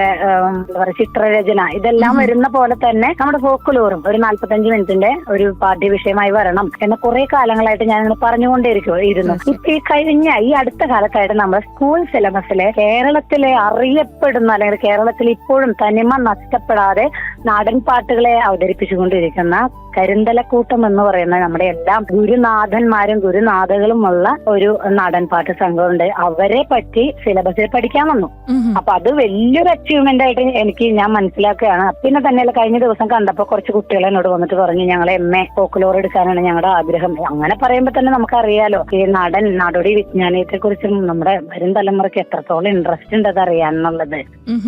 എന്താ പറയുക ചിത്രരചന ഇതെല്ലാം വരുന്ന പോലെ തന്നെ നമ്മുടെ ഫോക്ലോറും ഒരു 45 മിനിറ്റിന്റെ ഒരു പാഠ്യ വിഷയമായി വരണം എന്ന കുറെ കാലങ്ങളായിട്ട് ഞാൻ പറഞ്ഞുകൊണ്ടേയിരുന്നു. ഇപ്പൊ ഈ അടുത്ത കാലത്തായിട്ട് നമ്മുടെ സ്കൂൾ സിലബസിലെ കേരളത്തിലെ അറിയപ്പെടുന്ന അല്ലെങ്കിൽ കേരളത്തിൽ ഇപ്പോഴും തനിമ നഷ്ടപ്പെടാതെ നാടൻ പാട്ടുകളെ അവതരിപ്പിച്ചുകൊണ്ടിരിക്കുന്ന കരിന്തലക്കൂട്ടം എന്ന് പറയുന്ന നമ്മുടെ എല്ലാം ഗുരുനാഥന്മാരും ഗുരുനാഥകളുമുള്ള ഒരു നാടൻ പാട്ട് സംഘമുണ്ട്. അവരെ പറ്റി സിലബസിൽ പഠിക്കാൻ വന്നു. അപ്പൊ അത് വലിയൊരു അച്ചീവ്മെന്റ് ആയിട്ട് ഞാൻ മനസ്സിലാക്കുകയാണ്. പിന്നെ തന്നെയല്ല, കഴിഞ്ഞ ദിവസം കണ്ടപ്പോ കുറച്ച് കുട്ടികൾ എന്നോട് വന്നിട്ട് പറഞ്ഞു ഞങ്ങളെ MA ഫോക്ലോർ എടുക്കാനാണ് ഞങ്ങളുടെ ആഗ്രഹം. അങ്ങനെ പറയുമ്പോ തന്നെ നമുക്കറിയാലോ ഈ നാടോടി വിജ്ഞാനത്തെ കുറിച്ചും നമ്മുടെ വരും തലമുറയ്ക്ക് എത്രത്തോളം ഇൻട്രസ്റ്റ് ഉണ്ട് അത് അറിയാന്നുള്ളത്.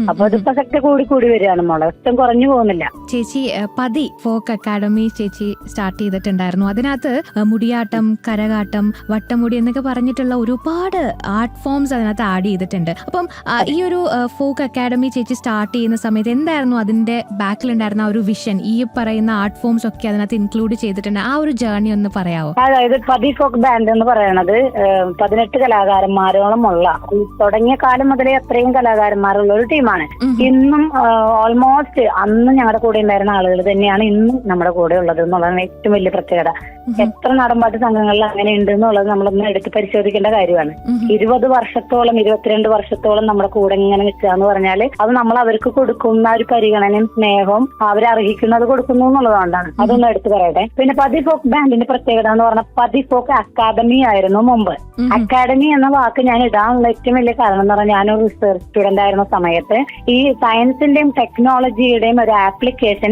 അപ്പൊ അത് പ്രസക്തി കൂടി വരികയാണ് മോളെ, ഒട്ടും കുറഞ്ഞു പോകുന്നില്ല. ചേച്ചി പതി ഫോക്ക് അക്കാഡമി ചേച്ചി സ്റ്റാർട്ട് ചെയ്തിട്ടുണ്ടായിരുന്നു. അതിനകത്ത് മുടിയാട്ടം, കരകാട്ടം, വട്ടമുടി എന്നൊക്കെ പറഞ്ഞിട്ടുള്ള ഒരുപാട് ആർട്ട് ഫോംസ് അതിനകത്ത് ആഡ് ചെയ്തിട്ടുണ്ട്. അപ്പം ഈ ഒരു ഫോക്ക് അക്കാഡമി ചേച്ചി സ്റ്റാർട്ട് ചെയ്യുന്ന സമയത്ത് എന്തായിരുന്നു അതിന്റെ ബാക്കിലുണ്ടായിരുന്ന ഒരു വിഷൻ? ഈ പറയുന്ന ആർട്ട് ഫോംസ് ഒക്കെ അതിനകത്ത് ഇൻക്ലൂഡ് ചെയ്തിട്ടുണ്ട്. ആ ഒരു ജേർണി ഒന്ന് പറയാമോ? അതായത് പതി ഫോക്ക് ബാൻഡ് എന്ന് പറയുന്നത് 18 കലാകാരന്മാരോളമുള്ള തുടങ്ങിയ കാലം മുതലേ അത്രയും കലാകാരന്മാരുള്ള ഒരു ടീമാണ്. ഇന്നും ഓൾമോസ്റ്റ് അന്ന് ഞങ്ങളുടെ കൂടെ ഉണ്ടായിരുന്ന ആളുകൾ തന്നെയാണ് ഇന്നും നമ്മുടെ കൂടെ ഉള്ളത് എന്നുള്ളതാണ് ഏറ്റവും വലിയ പ്രത്യേകത. എത്ര നാടൻപാട്ട് സംഘങ്ങളിൽ അങ്ങനെ ഉണ്ട് എന്നുള്ളത് നമ്മളൊന്ന് എടുത്ത് പരിശോധിക്കേണ്ട കാര്യമാണ്. 20 വർഷത്തോളം 22 വർഷത്തോളം നമ്മുടെ കൂടെ ഇങ്ങനെ നിൽക്കുക എന്ന് പറഞ്ഞാല് അത് നമ്മൾ അവർക്ക് കൊടുക്കുന്ന ഒരു പരിഗണനയും സ്നേഹവും അവരർഹിക്കുന്നത് കൊടുക്കുന്നു എന്നുള്ളതുകൊണ്ടാണ്. അതൊന്നും എടുത്തു പറയട്ടെ. പിന്നെ പതി ഫോക്ക് ബാൻഡിന്റെ പ്രത്യേകത എന്ന് പറഞ്ഞാൽ പതി ഫോക്ക് അക്കാദമി ആയിരുന്നു മുമ്പ്. അക്കാദമി എന്ന വാക്ക് ഞാൻ ഇടാനുള്ള ഏറ്റവും വലിയ കാരണം എന്ന് പറഞ്ഞാൽ ഞാനൊരു റിസർച്ച് സ്റ്റുഡന്റ് ആയിരുന്ന സമയത്ത് ഈ സയൻസിന്റെയും ടെക്നോളജിയുടെയും ഒരു ആപ്ലിക്കേഷൻ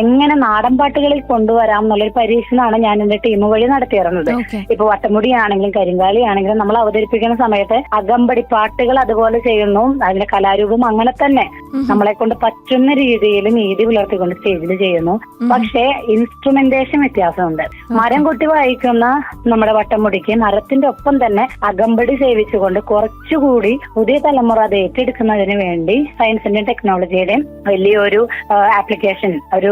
എങ്ങനെ നാടൻപാട്ടുകളിൽ കൊണ്ടുവരാം എന്നുള്ളൊരു പരീക്ഷണമാണ് ഞാൻ എന്റെ ടീം വഴി നടത്തിയിരുന്നത്. ഇപ്പൊ വട്ടമുടിയാണെങ്കിലും കരിങ്കാലിയാണെങ്കിലും നമ്മൾ അവതരിപ്പിക്കുന്ന സമയത്ത് അകമ്പടി പാട്ടുകൾ അതുപോലെ ചെയ്യുന്നു. അതിന്റെ കലാരൂപം അങ്ങനെ തന്നെ നമ്മളെ കൊണ്ട് പറ്റുന്ന രീതിയിൽ നീതി പുലർത്തിക്കൊണ്ട് സ്റ്റേജിൽ ചെയ്യുന്നു. പക്ഷേ ഇൻസ്ട്രുമെന്റേഷൻ വ്യത്യാസമുണ്ട്. മരം കൊട്ടി വായിക്കുന്ന നമ്മുടെ വട്ടമുടിക്ക് മരത്തിന്റെ ഒപ്പം തന്നെ അകമ്പടി സേവിച്ചുകൊണ്ട് കുറച്ചുകൂടി പുതിയ തലമുറ അത് ഏറ്റെടുക്കുന്നതിന് വേണ്ടി സയൻസിന്റെയും ടെക്നോളജിയുടെയും വലിയൊരു ആപ്ലിക്കേഷൻ, ഒരു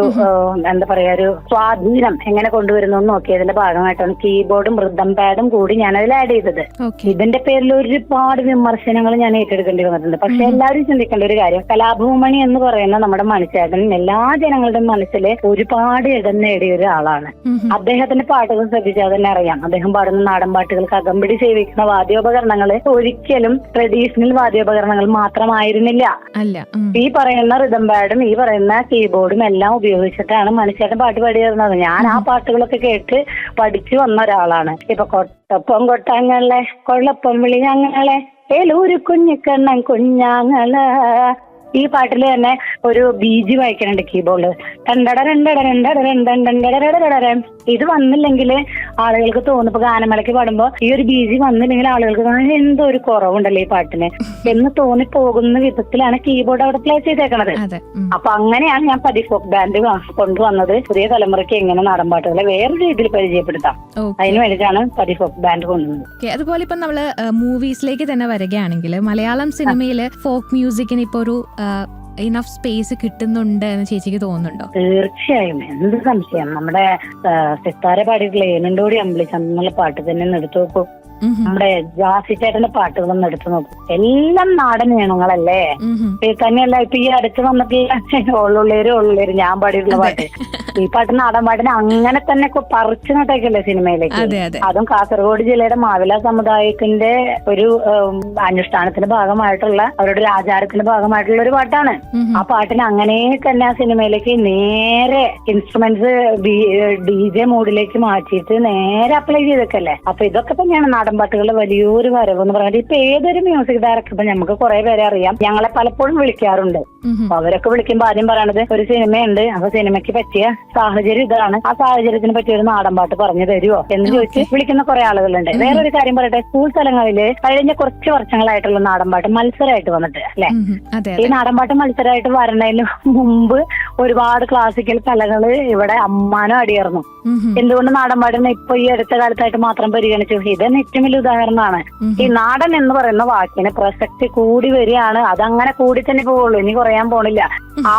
എന്താ പറയാ, ഒരു സ്വാധീനം എങ്ങനെ കൊണ്ടുവരുന്നു നോക്കിയതിന്റെ ഭാഗമായിട്ടാണ് കീബോർഡും റിതം പാഡും കൂടി ഞാൻ അതിൽ ആഡ് ചെയ്തത്. ഇതിന്റെ പേരിൽ ഒരുപാട് വിമർശനങ്ങൾ ഞാൻ ഏറ്റെടുക്കേണ്ടി വന്നിട്ടുണ്ട്. പക്ഷെ എല്ലാവരും ചിന്തിക്കേണ്ട ഒരു കാര്യം, കലാഭൂമണി എന്ന് പറയുന്ന നമ്മുടെ മണിച്ചേട്ടൻ എല്ലാ ജനങ്ങളുടെയും മനസ്സിൽ ഒരുപാട് ഇടം നേടിയ ഒരാളാണ്. അദ്ദേഹത്തിന്റെ പാട്ടുകൾ ശ്രദ്ധിച്ചാൽ തന്നെ അറിയാം. അദ്ദേഹം പാടുന്ന നാടൻ പാട്ടുകൾക്ക് അകമ്പടി സേവിക്കുന്ന വാദ്യോപകരണങ്ങൾ ഒരിക്കലും ട്രഡീഷണൽ വാദ്യോപകരണങ്ങൾ മാത്രമായിരുന്നില്ല. ഈ പറയുന്ന റിതം പാഡും ഈ പറയുന്ന കീബോർഡും എല്ലാം ഉപയോഗിച്ചിട്ടാണ് മണിച്ചേട്ടൻ പാട്ട് പാടിയിരുന്നത്. ഞാൻ ആ പാട്ടുകളൊക്കെ കേട്ട് പഠിച്ചു വന്ന ഒരാളാണ്. ഇപ്പൊ കൊട്ടപ്പം കൊട്ടാങ്ങളെ കൊള്ളപ്പം വിളി ഞങ്ങളെ ഏലൂര് കുഞ്ഞിക്കണ്ണൻ കുഞ്ഞാങ്ങളെ, ഈ പാട്ടിൽ തന്നെ ഒരു ബീജി വായിക്കാനുണ്ട് കീബോർഡ്. ഇത് വന്നില്ലെങ്കിൽ ആളുകൾക്ക് തോന്നും, ഇപ്പൊ ഗാനമേളയ്ക്ക് പാടുമ്പോ ഈ ഒരു ബീജി വന്നില്ലെങ്കിൽ ആളുകൾക്ക് തോന്നുന്നത് എന്തോ ഒരു കുറവുണ്ടല്ലോ ഈ പാട്ടിന് എന്ന് തോന്നിപ്പോകുന്ന വിധത്തിലാണ് കീബോർഡ് അവിടെ പ്ലേ ചെയ്തേക്കണത്. അപ്പൊ അങ്ങനെയാണ് ഞാൻ പതി ഫോക്ക് ബാൻഡ് കൊണ്ടുവന്നത്. പുതിയ തലമുറയ്ക്ക് എങ്ങനെ നാടൻ പാട്ടുകളെ വേറെ രീതിയിൽ പരിചയപ്പെടുത്താം, അതിന് വേണ്ടിയിട്ടാണ് പതി ഫോക്ക് ബാൻഡ് കൊണ്ടുവന്നത്. അതുപോലെ ഇപ്പൊ നമ്മള് മൂവീസിലേക്ക് തന്നെ വരികയാണെങ്കിൽ മലയാളം സിനിമയില് ഫോക്ക് മ്യൂസിക്കിന് ഇപ്പൊ ഒരു ഇനഫ് സ്പേസ് കിട്ടുന്നുണ്ട് എന്ന് ചേച്ചിക്ക് തോന്നുന്നുണ്ടോ? തീർച്ചയായും, എന്ത് സംശയം. നമ്മുടെ സിത്താര പാടിയിട്ടുള്ള ഏനണ്ടോടി അമ്പിളിച്ചം എന്നുള്ള പാട്ട് തന്നെ എടുത്തു നോക്കൂ. നമ്മുടെ ജാസി ചേട്ടന്റെ പാട്ടുകളൊന്നും എടുത്തു നോക്കും. എല്ലാം നാടൻ വേണങ്ങളല്ലേ. തന്നെയല്ല ഇപ്പൊ ഈ അടുത്ത് വന്നിട്ടുള്ള ഉള്ളുള്ളേര് ഞാൻ പാടിയിട്ടുള്ള പാട്ട്, ഈ പാട്ട് നാടൻ പാട്ടിന് അങ്ങനെ തന്നെ പറിച്ചു നട്ടേക്കല്ലേ സിനിമയിലേക്ക്. അതും കാസർഗോഡ് ജില്ലയുടെ മാവില സമുദായത്തിന്റെ ഒരു അനുഷ്ഠാനത്തിന്റെ ഭാഗമായിട്ടുള്ള അവരുടെ ഒരു ആചാരത്തിന്റെ ഭാഗമായിട്ടുള്ള ഒരു പാട്ടാണ്. ആ പാട്ടിന് അങ്ങനെ തന്നെ ആ സിനിമയിലേക്ക് നേരെ ഇൻസ്ട്രുമെന്റ്സ് DJ മോഡിലേക്ക് മാറ്റിയിട്ട് നേരെ അപ്ലൈ ചെയ്തേക്കല്ലേ. അപ്പൊ ഇതൊക്കെ തന്നെയാണ് നാടൻ പാട്ടുകളുടെ വലിയൊരു വരവ് എന്ന് പറയുന്നത്. ഇപ്പൊ ഏതൊരു മ്യൂസിക് ഡയറക്ടർ, ഇപ്പൊ നമുക്ക് കുറെ പേരെ അറിയാം, ഞങ്ങളെ പലപ്പോഴും വിളിക്കാറുണ്ട്. അപ്പൊ അവരൊക്കെ വിളിക്കുമ്പോ ആദ്യം പറയണത് ഒരു സിനിമയുണ്ട്, അപ്പൊ സിനിമയ്ക്ക് പറ്റിയ സാഹചര്യം ഇതാണ്, ആ സാഹചര്യത്തിന് പറ്റിയ ഒരു നാടൻ പാട്ട് പറഞ്ഞു തരുമോ എന്ന് ചോദിച്ച് വിളിക്കുന്ന കുറെ ആളുകളുണ്ട്. വേറൊരു കാര്യം പറയട്ടെ, സ്കൂൾ തലങ്ങളില് കഴിഞ്ഞ കുറച്ച് വർഷങ്ങളായിട്ടുള്ള നാടൻ പാട്ട് മത്സരമായിട്ട് വന്നിട്ട് അല്ലെ. ഈ നാടൻ പാട്ട് മത്സരമായിട്ട് വരണതിന് മുമ്പ് ഒരുപാട് ക്ലാസിക്കൽ കലകള് ഇവിടെ അമ്മാനും അടിയായിരുന്നു. എന്തുകൊണ്ട് നാടൻ പാട്ടിനെ ഇപ്പൊ ഈ അടുത്ത കാലത്തായിട്ട് മാത്രം പരിഗണിച്ചു? ഇതെന്നെ ഏറ്റവും വലിയ ഉദാഹരണമാണ്. ഈ നാടൻ എന്ന് പറയുന്ന വാക്കിന് പ്രസക്തി കൂടി വരികയാണ്. അതങ്ങനെ കൂടി തന്നെ പോവുള്ളൂ, ഇനി കുറയാൻ പോണില്ല.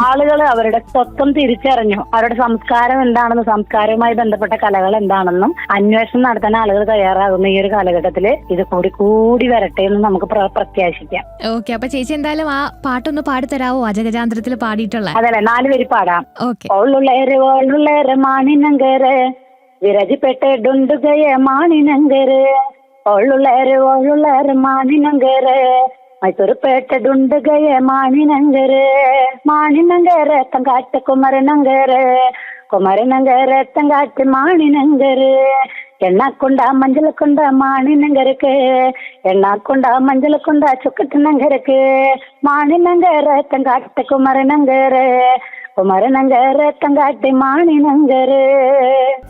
ആളുകൾ അവരുടെ സ്വത്വം തിരിച്ചറിഞ്ഞു. അവരുടെ സംസ്കാരം എന്താണെന്നും സംസ്കാരവുമായി ബന്ധപ്പെട്ട കലകൾ എന്താണെന്നും അന്വേഷണം നടത്താൻ ആളുകൾ തയ്യാറാകുന്ന ഈ ഒരു കാലഘട്ടത്തില് ഇത് കൂടി വരട്ടെ എന്ന് നമുക്ക് പ്രത്യാശിക്കാം. ഓക്കെ, അപ്പൊ ചേച്ചി എന്തായാലും ആ പാട്ടൊന്ന് പാടിത്തരാവോ? അജഗജാന്ത്രത്തിൽ പാടിയിട്ടുള്ള അതല്ലേ, 4 വരി പാടാം. ഓക്കെ. ഓളുള്ളേരെ മാണിനങ്കര് വിരജിപ്പെട്ടെടുണ്ടുകയെ മാണിനങ്കര്, ഓളുള്ളേരെ മാണിനങ്കര് മൈസൂർപേട്ടടുണ്ടുകയെ മാണിനങ്കര്, മാണിനങ്കര് തങ്കാട്ട് കുമരനങ്കര്, കുമരനങ്കര് തങ്കാട്ട് മാണിനങ്കര്, എണ്ണാക്കൊണ്ട മഞ്ചളക്കൊണ്ട മാണിനങ്കരക്ക്, എണ്ണാക്കൊണ്ട മഞ്ചളക്കൊണ്ട ചുക്കട്ടിനങ്കരക്ക്, മാണിനങ്കര് തങ്കാട്ട് കുമരനങ്കര്, കുമരനങ്കര് തങ്കാട്ട് മാണിനങ്കര്.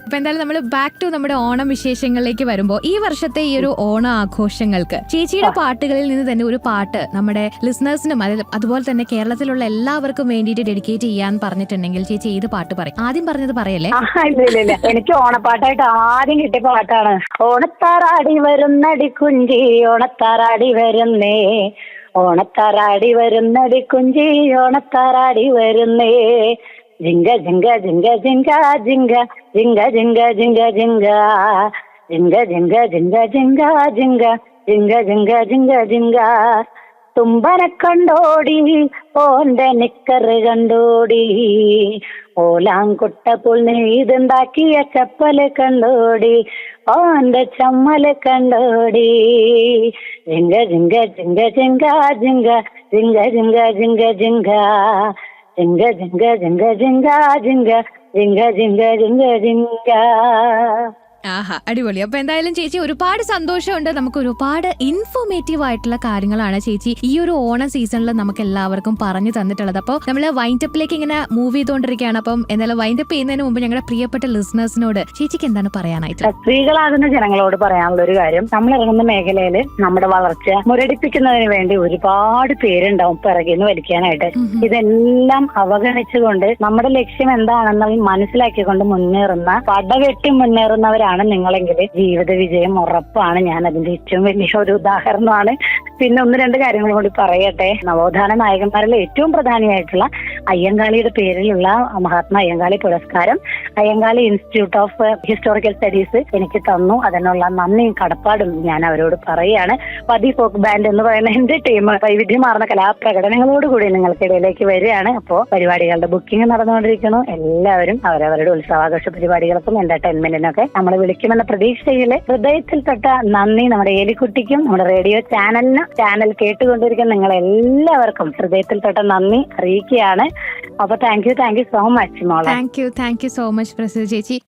അപ്പൊ എന്തായാലും നമ്മൾ ബാക്ക് ടു നമ്മുടെ ഓണം വിശേഷങ്ങളിലേക്ക് വരുമ്പോ ഈ വർഷത്തെ ഈ ഒരു ഓണ ആഘോഷങ്ങൾക്ക് ചേച്ചിയുടെ പാട്ടുകളിൽ നിന്ന് തന്നെ ഒരു പാട്ട് നമ്മുടെ ലിസണേഴ്സിനും അതുപോലെ തന്നെ കേരളത്തിലുള്ള എല്ലാവർക്കും വേണ്ടിയിട്ട് ഡെഡിക്കേറ്റ് ചെയ്യാൻ പറഞ്ഞിട്ടുണ്ടെങ്കിൽ ചേച്ചി ഏത് പാട്ട് പറയും? ആദ്യം പറഞ്ഞത് പറയല്ലേ? ഇല്ല, എനിക്ക് ഓണപ്പാട്ടായിട്ട് ആദ്യം കിട്ടിയ പാട്ടാണ്. ഓണത്താറാടി വരുന്നടി കുഞ്ചി ഓണത്താറാടി വരുന്നേ, ഓണത്താറാടി വരുന്നടി കുഞ്ചി ഓണത്താറാടി വരുന്നേ, ജിങ്ക ജിങ്ക ജിങ്ക ജിങ്ക ജിങ്ക ജിങ്ക ജിങ്ക ജിങ്ക ജിങ്ക ജിങ്ക ജിങ്ക ജിങ്ക ജിങ്ക ജിങ്ക ജിങ്ക ജിങ്ക ജിങ്ക ജിങ്ക, തുമ്പനെ കണ്ടോടി ഓന്റെ നിക്കറ് കണ്ടോടി, ഓലാങ്കുട്ട പുൽ നെയ്തുണ്ടാക്കിയ ചപ്പല് കണ്ടോടി, ഓന്റെ ചമ്മല് കണ്ടോടി, ജിങ്ക ജിങ്ക ജിങ്ക ജിങ്ക ജിങ്ക ജിങ്ക ജിങ്ക ജിങ്ക ജിങ്ക ജിങ്ക ജിങ്ക ജിങ്ക ജിങ്ക ജിങ്ക ജിങ്ക ജിങ്ക ജിങ്ക ജിങ്ക. ആഹാ, അടിപൊളി. അപ്പൊ എന്തായാലും ചേച്ചി ഒരുപാട് സന്തോഷമുണ്ട്. നമുക്ക് ഒരുപാട് ഇൻഫോർമേറ്റീവ് ആയിട്ടുള്ള കാര്യങ്ങളാണ് ചേച്ചി ഈ ഒരു ഓണ സീസണിൽ നമുക്ക് എല്ലാവർക്കും പറഞ്ഞു തന്നിട്ടുള്ളത്. അപ്പോൾ നമ്മൾ വൈൻഡപ്പിലേക്ക് ഇങ്ങനെ മൂവ് ചെയ്തുകൊണ്ടിരിക്കുകയാണ്. അപ്പം എന്തായാലും വൈൻഡപ്പ് ചെയ്യുന്നതിന് മുമ്പ് ഞങ്ങളുടെ പ്രിയപ്പെട്ട ലിസണേഴ്സിനോട് ചേച്ചിക്ക് എന്താണ് പറയാനായിട്ട്? സ്ത്രീകളാകുന്ന ജനങ്ങളോട് പറയാനുള്ള ഒരു കാര്യം, നമ്മൾ ഇറങ്ങുന്ന മേഖലയിൽ നമ്മുടെ വളർച്ച മുരടിപ്പിക്കുന്നതിന് വേണ്ടി ഒരുപാട് പേരുണ്ടാവും പിറകിന്ന് വലിക്കാനായിട്ട്. ഇതെല്ലാം അവഗണിച്ചുകൊണ്ട് നമ്മുടെ ലക്ഷ്യം എന്താണെന്ന് മനസ്സിലാക്കിക്കൊണ്ട് മുന്നേറുന്ന പടവെട്ടി മുന്നേറുന്നവരാണ് നിങ്ങളെങ്കിൽ ജീവിത വിജയം ഉറപ്പാണ്. ഞാൻ അതിന്റെ ഏറ്റവും വലിയ ഒരു ഉദാഹരണമാണ്. പിന്നെ 1-2 കാര്യങ്ങൾ കൂടി പറയട്ടെ. നവോത്ഥാന നായകന്മാരിൽ ഏറ്റവും പ്രധാനിയായിട്ടുള്ള അയ്യങ്കാളിയുടെ പേരിലുള്ള മഹാത്മാ അയ്യങ്കാളി പുരസ്കാരം Ayyankali institute of historical studies എനിക്ക് തന്നു. അതിനുള്ള നന്ദിയും കടപ്പാടും ഞാൻ അവരോട് പറയുകയാണ്. പതി ഫോക്ക് ബാൻഡ് എന്ന് പറയുന്ന എന്റെ ടീം വൈവിധ്യമാർന്ന കലാപ്രകടനങ്ങളോടുകൂടി നിങ്ങൾക്കിടയിലേക്ക് വരികയാണ്. അപ്പോൾ പരിപാടികളുടെ ബുക്കിംഗ് നടന്നുകൊണ്ടിരിക്കുന്നു. എല്ലാവരും അവരവരുടെ ഉത്സവാഘോഷ പരിപാടികൾക്കും എന്റർടൈൻമെന്റിനൊക്കെ നമ്മൾ വിളിക്കുമെന്ന പ്രതീക്ഷയില് ഹൃദയത്തിൽ തൊട്ട നന്ദി നമ്മുടെ ഏലിക്കുട്ടിക്കും നമ്മുടെ റേഡിയോ ചാനൽ കേട്ടുകൊണ്ടിരിക്കുന്ന നിങ്ങളെല്ലാവർക്കും ഹൃദയത്തിൽ തൊട്ട നന്ദി അറിയിക്കുകയാണ്. അപ്പൊ താങ്ക് യു സോ മച്ച് മോളെ. താങ്ക് യു സോ മച്ച് പ്രസിദ്ധ ചേച്ചി.